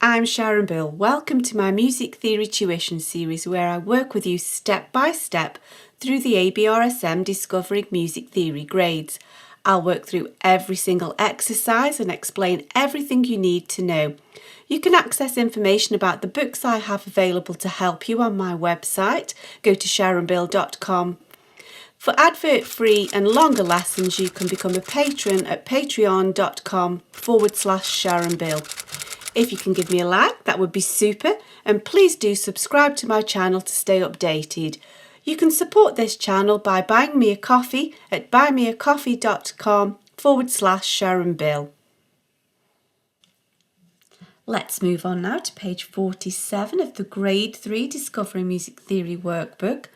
I'm Sharon Bill. Welcome to my Music Theory Tuition series where I work with you step by step through the ABRSM Discovering Music Theory grades. I'll work through every single exercise and explain everything you need to know. You can access information about the books I have available to help you on my website. Go to sharonbill.com. For advert-free and longer lessons, you can become a patron at patreon.com/SharonBill. If you can give me a like, that would be super, and please do subscribe to my channel to stay updated. You can support this channel by buying me a coffee at buymeacoffee.com/SharonBill. Let's move on now to page 47 of the Grade 3 Discovering Music Theory workbook.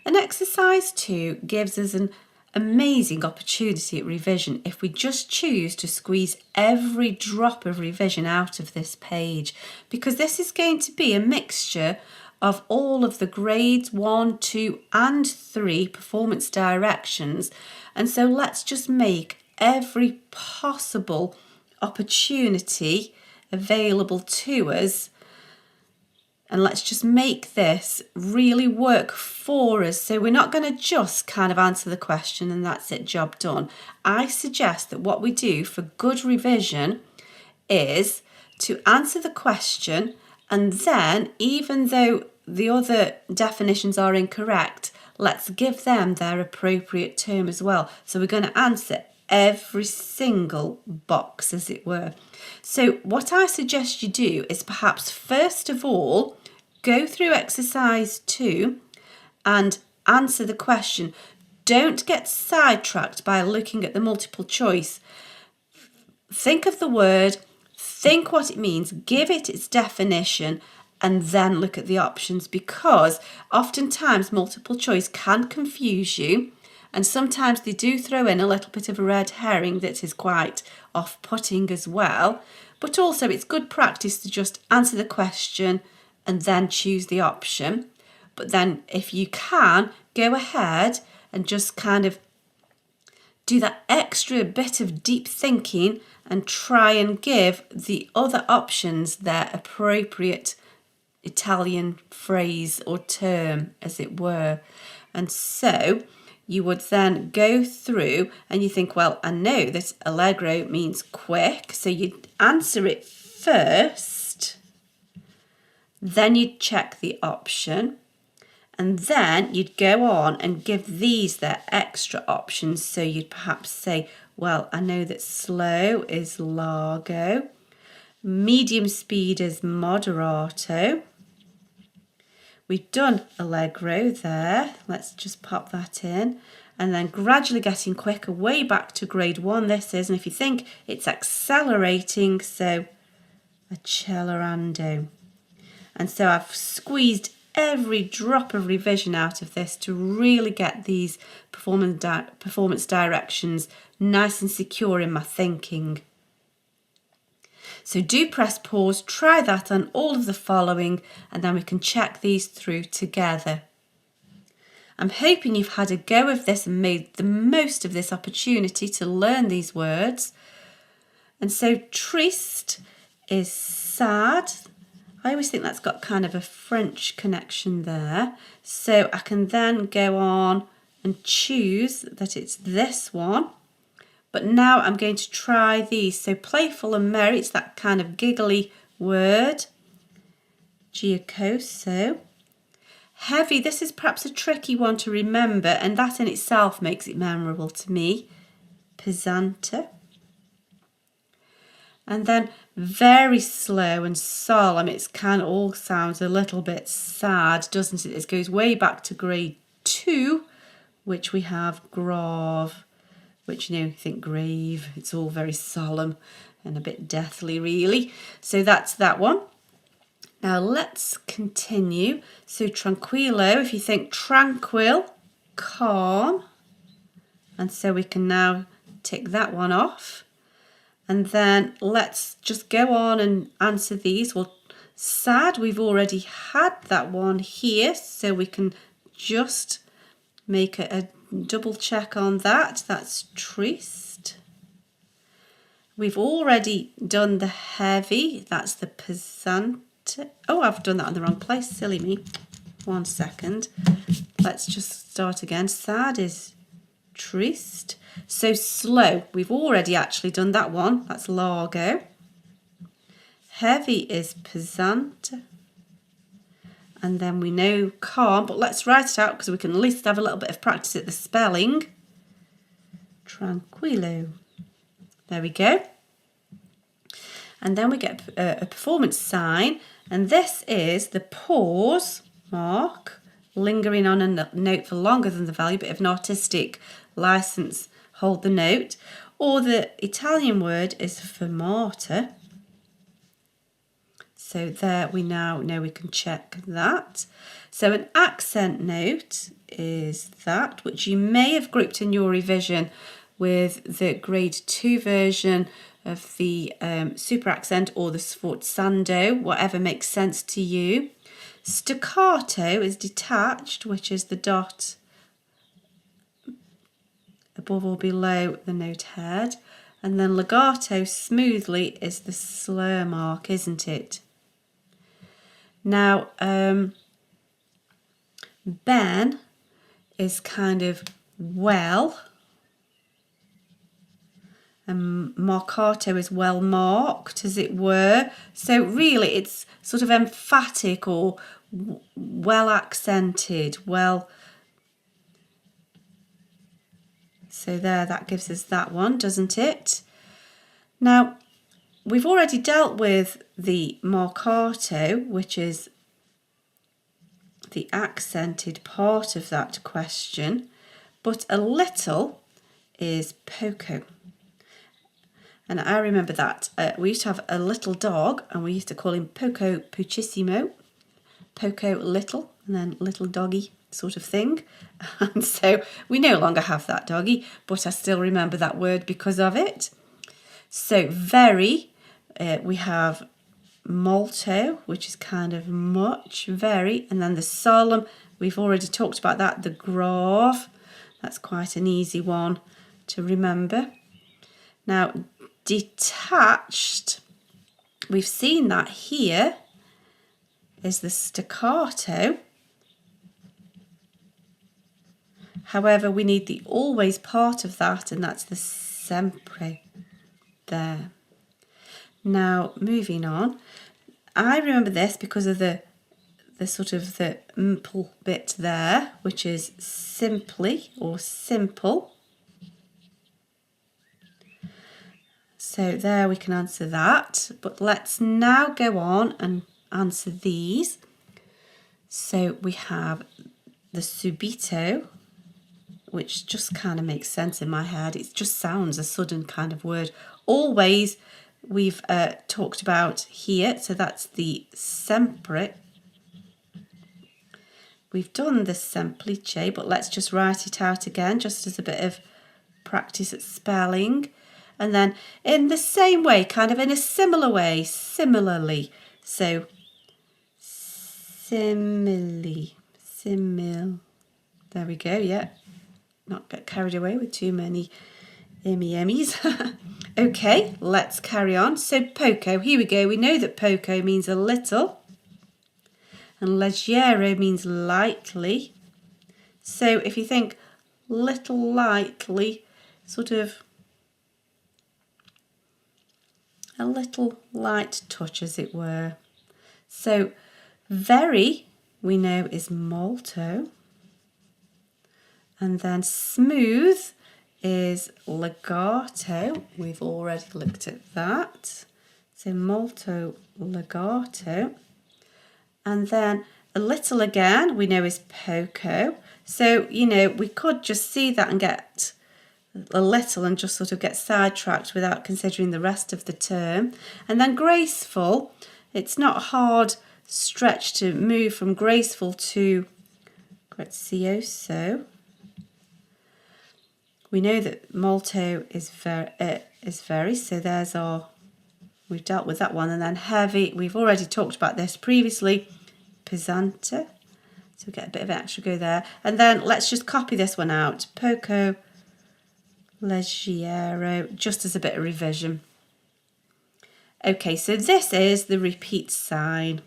And exercise 2 gives us an amazing opportunity at revision if we just choose to squeeze every drop of revision out of this page, because this is going to be a mixture of all of the grades 1, 2 and 3 performance directions, and so let's just make every possible opportunity available to us. And let's just make this really work for us. So we're not going to just kind of answer the question and that's it, job done. I suggest that what we do for good revision is to answer the question, and then even though the other definitions are incorrect, let's give them their appropriate term as well. So we're going to answer every single box, as it were. So what I suggest you do is perhaps first of all go through exercise 2 and answer the question. Don't get sidetracked by looking at the multiple choice. Think of the word, think what it means, give it its definition, and then look at the options, because oftentimes multiple choice can confuse you, and sometimes they do throw in a little bit of a red herring that is quite off-putting as well. But also it's good practice to just answer the question and then choose the option. But then if you can, go ahead and just kind of do that extra bit of deep thinking and try and give the other options their appropriate Italian phrase or term, as it were. And so you would then go through and you think, well, I know that allegro means quick, so you'd answer it first, then you'd check the option, and then you'd go on and give these their extra options. So you'd perhaps say, well, I know that slow is largo, medium speed is moderato. We've done allegro there, let's just pop that in, and then gradually getting quicker, way back to grade 1 this is, and if you think it's accelerating, so accelerando. And so I've squeezed every drop of revision out of this to really get these performance directions nice and secure in my thinking. So do press pause, try that on all of the following, and then we can check these through together. I'm hoping you've had a go of this and made the most of this opportunity to learn these words. And so triste is sad. I always think that's got kind of a French connection there. So I can then go on and choose that it's this one. But now I'm going to try these. So playful and merry, it's that kind of giggly word. Giocoso. Heavy, this is perhaps a tricky one to remember, and that in itself makes it memorable to me. Pesante. And then very slow and solemn. It's kind of all sounds a little bit sad, doesn't it? It goes way back to grade 2, which we have grave, which, you know, you think grave, it's all very solemn and a bit deathly really. So that's that one. Now let's continue. So tranquillo, if you think tranquil, calm. And so we can now tick that one off. And then let's just go on and answer these. Well, sad, we've already had that one here, so we can just make a double check on that. That's triste. We've already done the heavy, that's the pesante. Oh, I've done that in the wrong place, silly me. 1 second. Let's just start again. Sad is triste. So slow, we've already actually done that one. That's largo. Heavy is pesante. And then we know calm, but let's write it out because we can at least have a little bit of practice at the spelling. Tranquillo. There we go. And then we get a performance sign, and this is the pause mark, lingering on a note for longer than the value, bit of an artistic license, hold the note. Or the Italian word is fermata. So there we now know we can check that. So an accent note is that, which you may have grouped in your revision with the grade 2 version of the super accent or the sforzando, whatever makes sense to you. Staccato is detached, which is the dot above or below the note head. And then legato, smoothly, is the slur mark, isn't it? Now, Ben is kind of well, and marcato is well marked, as it were. So really it's sort of emphatic or well accented, well. So there, that gives us that one, doesn't it? Now, we've already dealt with the marcato, which is the accented part of that question, but a little is poco. And I remember that we used to have a little dog, and we used to call him Poco Pucissimo, Poco little, and then little doggy sort of thing. And so we no longer have that doggy, but I still remember that word because of it. So very, we have molto, which is kind of much, very, and then the solemn, we've already talked about that, the grave, that's quite an easy one to remember. Now, detached, we've seen that here is the staccato. However, we need the always part of that, and that's the sempre there. Now, moving on, I remember this because of the sort of the mpl bit there, which is simply or simple. So there we can answer that, but let's now go on and answer these. So we have the subito, which just kind of makes sense in my head. It just sounds a sudden kind of word. Always we've talked about here, so that's the sempre. We've done the semplice, but let's just write it out again, just as a bit of practice at spelling. And then in the same way, kind of in a similar way, similarly. So simile, there we go, yeah. Not get carried away with too many emmies. Okay, let's carry on. So poco, here we go. We know that poco means a little, and leggero means lightly. So if you think little lightly, sort of a little light touch, as it were. So very, we know, is molto. And then smooth is legato. We've already looked at that. So molto legato. And then a little again, we know is poco. So, you know, we could just see that and get a little and just sort of get sidetracked without considering the rest of the term. And then graceful, it's not a hard stretch to move from graceful to grazioso. We know that molto is very, so there's our, we've dealt with that one. And then heavy, we've already talked about this previously, pesante, so we get a bit of extra go there. And then let's just copy this one out, poco leggero, just as a bit of revision. Okay, so this is the repeat sign.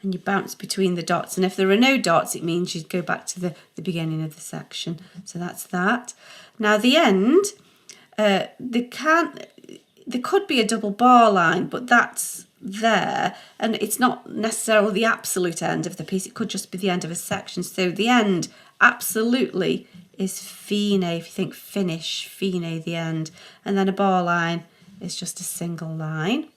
And you bounce between the dots. And if there are no dots, it means you'd go back to the beginning of the section. So that's that. Now the end, there could be a double bar line, but that's there. And it's not necessarily the absolute end of the piece. It could just be the end of a section. So the end absolutely is fine. If you think finish, fine, the end. And then a bar line is just a single line.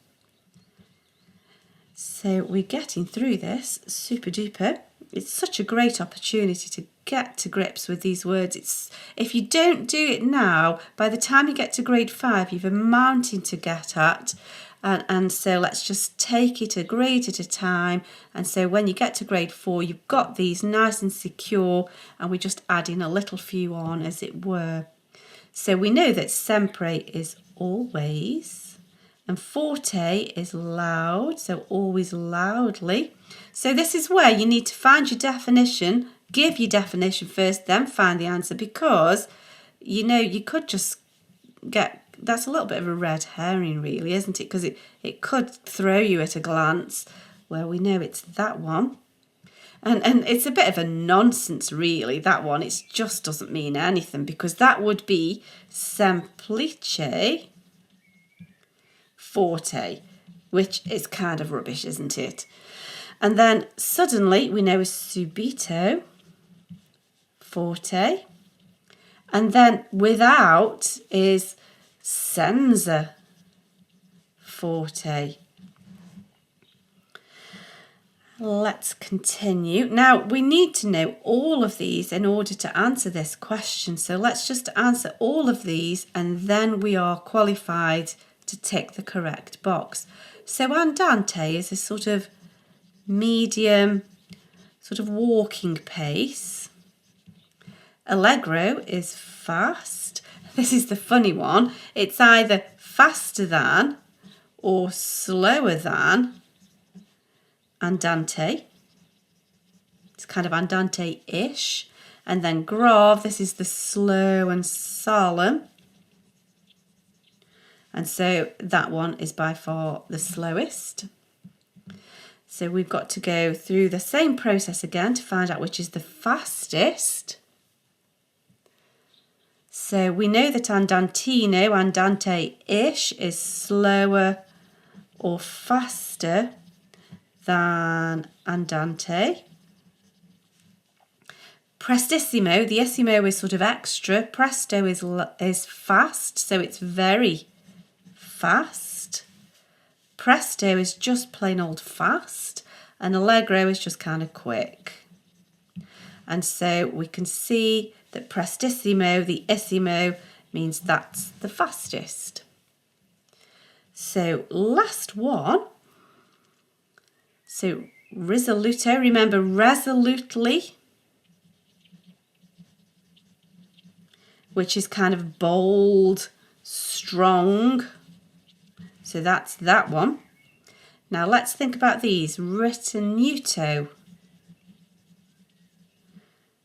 So we're getting through this super duper. It's such a great opportunity to get to grips with these words. If you don't do it now, by the time you get to grade 5, you've a mountain to get at. And so let's just take it a grade at a time. And so when you get to grade 4, you've got these nice and secure, and we're just adding a little few on, as it were. So we know that sempre is always. And forte is loud, so always loudly. So this is where you need to find your definition, give your definition first, then find the answer, because, you know, you could just get, that's a little bit of a red herring really, isn't it? Because it could throw you at a glance. Well, we know it's that one. And it's a bit of a nonsense really, that one. It just doesn't mean anything, because that would be semplice forte, which is kind of rubbish, isn't it? And then suddenly we know is subito forte, and then without is senza forte. Let's continue. Now we need to know all of these in order to answer this question. So let's just answer all of these, and then we are qualified to tick the correct box. So andante is a sort of medium, sort of walking pace. Allegro is fast. This is the funny one. It's either faster than or slower than andante. It's kind of andante-ish. And then grave, this is the slow and solemn. And so that one is by far the slowest. So we've got to go through the same process again to find out which is the fastest. So we know that andantino, andante-ish, is slower or faster than andante. Prestissimo, the issimo is sort of extra. Presto is fast, so it's very fast. Presto is just plain old fast, and allegro is just kind of quick. And so we can see that prestissimo, the issimo, means that's the fastest. So last one. So risoluto, remember resolutely, which is kind of bold, strong. So that's that one. Now let's think about these. Ritenuto.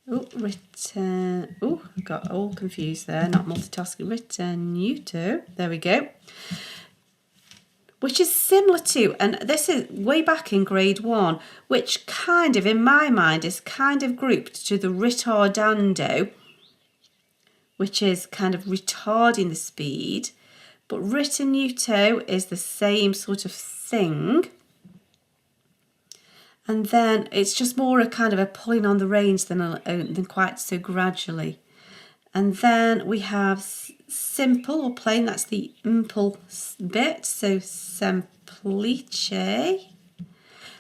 I got all confused there, not multitasking. Ritenuto, there we go. Which is similar to, and this is way back in grade 1, which kind of, in my mind, is kind of grouped to the ritardando, which is kind of retarding the speed. But ritenuto is the same sort of thing. And then it's just more a kind of a pulling on the reins than quite so gradually. And then we have simple or plain, that's the impulse bit, so semplice.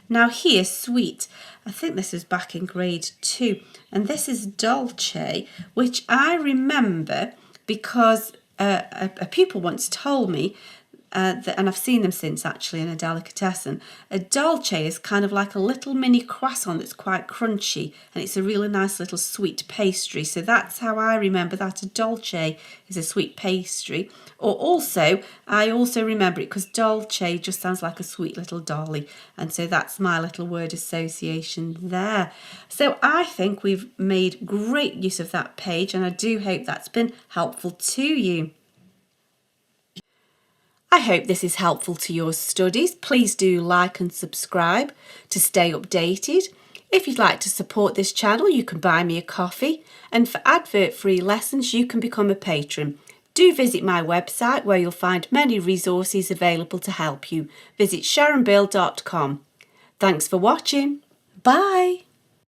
Now here, sweet, I think this is back in grade 2, and this is dolce, which I remember because a pupil once told me, and I've seen them since actually in a delicatessen, a dolce is kind of like a little mini croissant that's quite crunchy, and it's a really nice little sweet pastry. So that's how I remember that a dolce is a sweet pastry. Or also, I also remember it because dolce just sounds like a sweet little dolly, and so that's my little word association there. So I think we've made great use of that page, and I do hope that's been helpful to you. I hope this is helpful to your studies. Please do like and subscribe to stay updated. If you'd like to support this channel, you can buy me a coffee, and for advert-free lessons, you can become a patron. Do visit my website where you'll find many resources available to help you. Visit sharonbill.com. Thanks for watching. Bye.